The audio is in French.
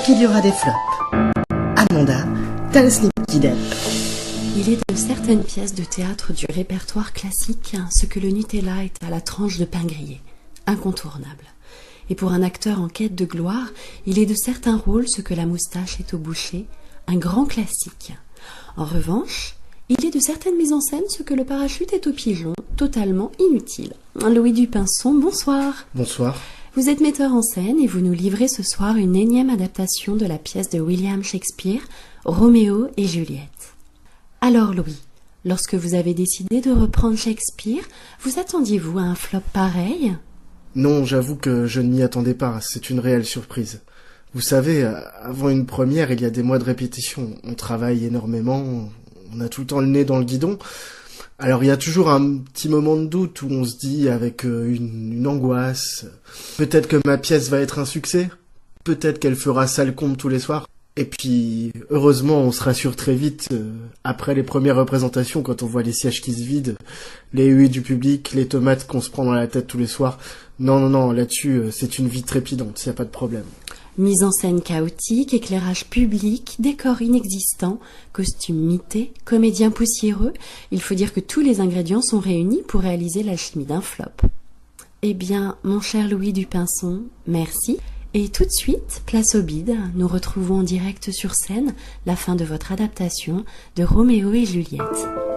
qu'il y aura des flops. Amanda, t'as le slip qui dep. Il est de certaines pièces de théâtre du répertoire classique ce que le Nutella est à la tranche de pain grillé, incontournable. Et pour un acteur en quête de gloire, il est de certains rôles ce que la moustache est au boucher, un grand classique. En revanche, il est de certaines mises en scène ce que le parachute est au pigeon, totalement inutile. Louis Dupinson, bonsoir. Bonsoir. Vous êtes metteur en scène et vous nous livrez ce soir une énième adaptation de la pièce de William Shakespeare, Roméo et Juliette. Alors Louis, lorsque vous avez décidé de reprendre Shakespeare, vous attendiez-vous à un flop pareil ? Non, j'avoue que je ne m'y attendais pas, c'est une réelle surprise. Vous savez, avant une première, il y a des mois de répétition. On travaille énormément, on a tout le temps le nez dans le guidon. Alors il y a toujours un petit moment de doute où on se dit avec une angoisse, peut-être que ma pièce va être un succès, peut-être qu'elle fera sale compte tous les soirs. Et puis, heureusement, on se rassure très vite, après les premières représentations, quand on voit les sièges qui se vident, les huées du public, les tomates qu'on se prend dans la tête tous les soirs. Non, là-dessus, c'est une vie trépidante, y a pas de problème. Mise en scène chaotique, éclairage public, décor inexistant, costume mité, comédien poussiéreux, il faut dire que tous les ingrédients sont réunis pour réaliser l'alchimie d'un flop. Eh bien, mon cher Louis Dupinson, merci. Et tout de suite, place au bide, nous retrouvons en direct sur scène la fin de votre adaptation de Roméo et Juliette.